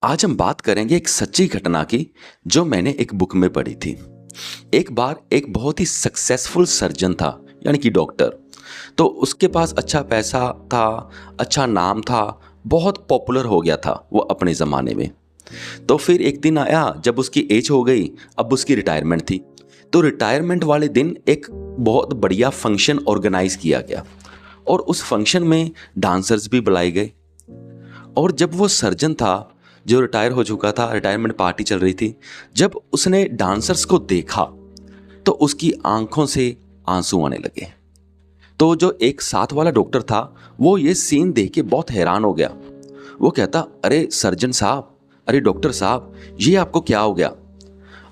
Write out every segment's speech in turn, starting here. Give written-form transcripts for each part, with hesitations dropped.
आज हम बात करेंगे एक सच्ची घटना की जो मैंने एक बुक में पढ़ी थी। एक बार एक बहुत ही सक्सेसफुल सर्जन था, यानी कि डॉक्टर। तो उसके पास अच्छा पैसा था, अच्छा नाम था, बहुत पॉपुलर हो गया था वो अपने ज़माने में। तो फिर एक दिन आया जब उसकी एज हो गई, अब उसकी रिटायरमेंट थी। तो रिटायरमेंट वाले दिन एक बहुत बढ़िया फंक्शन ऑर्गेनाइज किया गया और उस फंक्शन में डांसर्स भी बुलाए गए। और जब वो सर्जन था जो रिटायर हो चुका था, रिटायरमेंट पार्टी चल रही थी, जब उसने डांसर्स को देखा तो उसकी आंखों से आंसू आने लगे। तो जो एक साथ वाला डॉक्टर था वो ये सीन देख के बहुत हैरान हो गया। वो कहता, अरे सर्जन साहब, अरे डॉक्टर साहब, ये आपको क्या हो गया?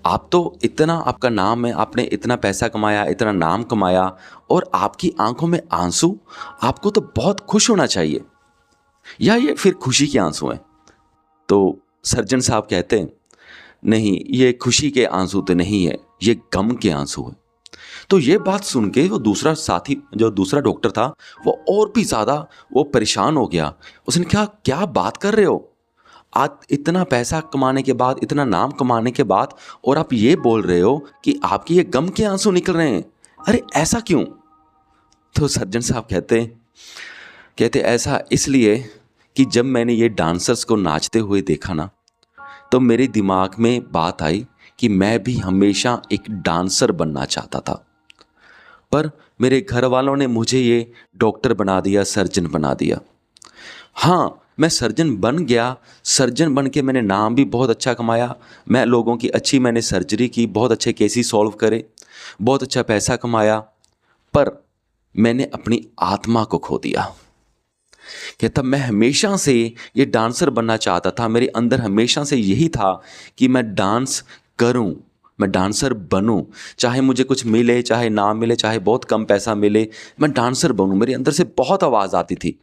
आप तो इतना, आपका नाम है, आपने इतना पैसा कमाया, इतना नाम कमाया, और आपकी आंखों में आंसू? आपको तो बहुत खुश होना चाहिए, या ये फिर खुशी के आंसू हैं? तो सर्जन साहब कहते हैं, नहीं, ये खुशी के आंसू तो नहीं है, ये गम के आंसू है। तो ये बात सुन के वो दूसरा साथी, जो दूसरा डॉक्टर था, वो और भी ज़्यादा वो परेशान हो गया। उसने कहा, क्या बात कर रहे हो? आज इतना पैसा कमाने के बाद, इतना नाम कमाने के बाद, और आप ये बोल रहे हो कि आपके ये गम के आंसू निकल रहे हैं? अरे ऐसा क्यों? तो सर्जन साहब कहते ऐसा इसलिए कि जब मैंने ये डांसर्स को नाचते हुए देखा ना, तो मेरे दिमाग में बात आई कि मैं भी हमेशा एक डांसर बनना चाहता था। पर मेरे घर वालों ने मुझे ये डॉक्टर बना दिया, सर्जन बना दिया। हाँ, मैं सर्जन बन गया, सर्जन बन के मैंने नाम भी बहुत अच्छा कमाया। मैं लोगों की अच्छी मैंने सर्जरी की, बहुत अच्छे केसेस सॉल्व करे, बहुत अच्छा पैसा कमाया। पर मैंने अपनी आत्मा को खो दिया। कहता, मैं हमेशा से ये डांसर बनना चाहता था, मेरे अंदर हमेशा से यही था कि मैं डांस करूं, मैं डांसर बनूं, चाहे मुझे कुछ मिले, चाहे ना मिले, चाहे बहुत कम पैसा मिले, मैं डांसर बनूं। मेरे अंदर से बहुत आवाज़ आती थी,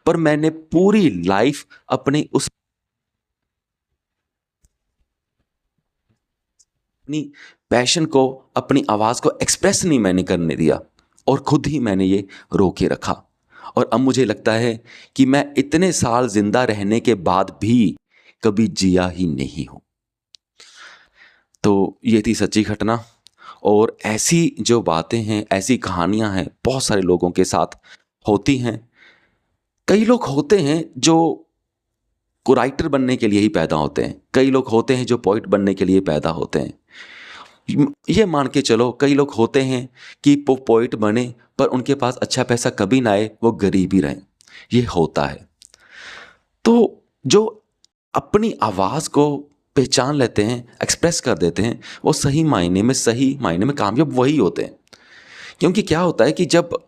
पर मैंने पूरी लाइफ अपनी पैशन को, अपनी आवाज़ को एक्सप्रेस नहीं मैंने करने दिया, और खुद ही मैंने ये रोके रखा। और अब मुझे लगता है कि मैं इतने साल जिंदा रहने के बाद भी कभी जिया ही नहीं हूं। तो ये थी सच्ची घटना। और ऐसी जो बातें हैं, ऐसी कहानियां हैं, बहुत सारे लोगों के साथ होती हैं। कई लोग होते हैं जो को राइटर बनने के लिए ही पैदा होते हैं, कई लोग होते हैं जो पोइट बनने के लिए पैदा होते हैं। ये मान के चलो, कई लोग होते हैं कि वो पोइट बने पर उनके पास अच्छा पैसा कभी ना आए, वो गरीब ही रहें। ये होता है। तो जो अपनी आवाज़ को पहचान लेते हैं, एक्सप्रेस कर देते हैं, वो सही मायने में कामयाब वही होते हैं। क्योंकि क्या होता है कि जब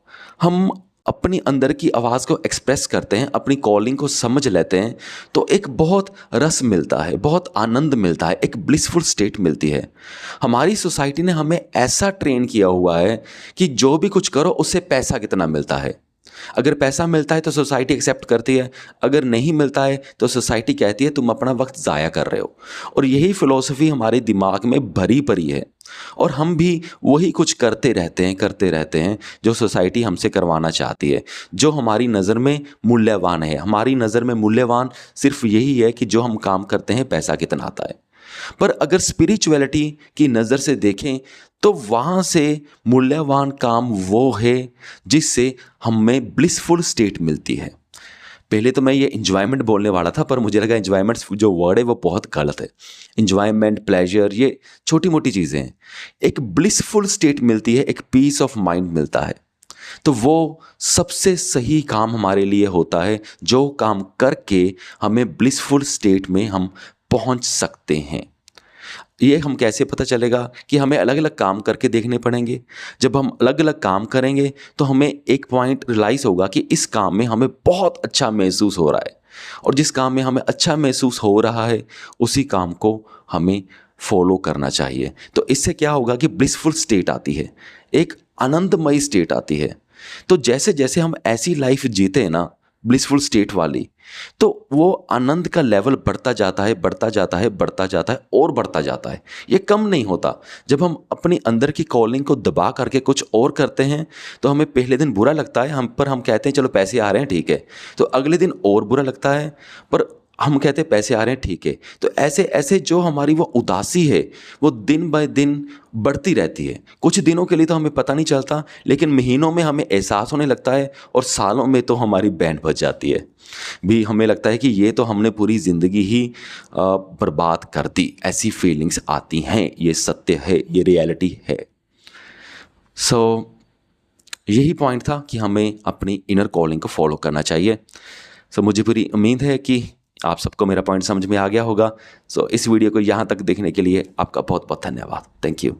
हम अपनी अंदर की आवाज़ को एक्सप्रेस करते हैं, अपनी कॉलिंग को समझ लेते हैं, तो एक बहुत रस मिलता है, बहुत आनंद मिलता है, एक ब्लिसफुल स्टेट मिलती है। हमारी सोसाइटी ने हमें ऐसा ट्रेन किया हुआ है कि जो भी कुछ करो उससे पैसा कितना मिलता है। अगर पैसा मिलता है तो सोसाइटी एक्सेप्ट करती है, अगर नहीं मिलता है तो सोसाइटी कहती है तुम अपना वक्त ज़ाया कर रहे हो। और यही फ़िलॉसफी हमारे दिमाग में भरी पड़ी है, और हम भी वही कुछ करते रहते हैं जो सोसाइटी हमसे करवाना चाहती है, जो हमारी नज़र में मूल्यवान है। हमारी नज़र में मूल्यवान सिर्फ यही है कि जो हम काम करते हैं पैसा कितना आता है। पर अगर स्पिरिचुअलिटी की नज़र से देखें तो वहाँ से मूल्यवान काम वो है जिससे हमें ब्लिसफुल स्टेट मिलती है। पहले तो मैं ये इंजॉयमेंट बोलने वाला था, पर मुझे लगा इंजॉयमेंट जो वर्ड है वो बहुत गलत है। इंजॉयमेंट, प्लेजर, ये छोटी मोटी चीज़ें हैं। एक ब्लिसफुल स्टेट मिलती है, एक पीस ऑफ माइंड मिलता है। तो वो सबसे सही काम हमारे लिए होता है, जो काम करके हमें ब्लिसफुल स्टेट में हम पहुंच सकते हैं। ये हम कैसे पता चलेगा? कि हमें अलग अलग काम करके देखने पड़ेंगे। जब हम अलग अलग काम करेंगे तो हमें एक पॉइंट रियलाइज़ होगा कि इस काम में हमें बहुत अच्छा महसूस हो रहा है, और जिस काम में हमें अच्छा महसूस हो रहा है उसी काम को हमें फॉलो करना चाहिए। तो इससे क्या होगा कि ब्लिसफुल स्टेट आती है, एक आनंदमयी स्टेट आती है। तो जैसे जैसे हम ऐसी लाइफ जीते हैं ना, ब्लिसफुल स्टेट वाली, तो वो आनंद का लेवल बढ़ता जाता है, बढ़ता जाता है, बढ़ता जाता है और बढ़ता जाता है। ये कम नहीं होता। जब हम अपनी अंदर की कॉलिंग को दबा करके कुछ और करते हैं तो हमें पहले दिन बुरा लगता है, हम कहते हैं चलो पैसे आ रहे हैं ठीक है, तो अगले दिन और बुरा लगता है, पर हम कहते हैं पैसे आ रहे हैं, ठीक है, तो ऐसे ऐसे जो हमारी वो उदासी है वो दिन बाय दिन बढ़ती रहती है। कुछ दिनों के लिए तो हमें पता नहीं चलता, लेकिन महीनों में हमें एहसास होने लगता है और सालों में तो हमारी बैंड बज जाती है। भी हमें लगता है कि ये तो हमने पूरी ज़िंदगी ही बर्बाद कर दी, ऐसी फीलिंग्स आती हैं। ये सत्य है, ये रियलिटी है। सो यही पॉइंट था कि हमें अपनी इनर कॉलिंग को फॉलो करना चाहिए। सो मुझे पूरी उम्मीद है कि आप सबको मेरा पॉइंट समझ में आ गया होगा। सो इस वीडियो को यहाँ तक देखने के लिए आपका बहुत बहुत धन्यवाद। Thank you.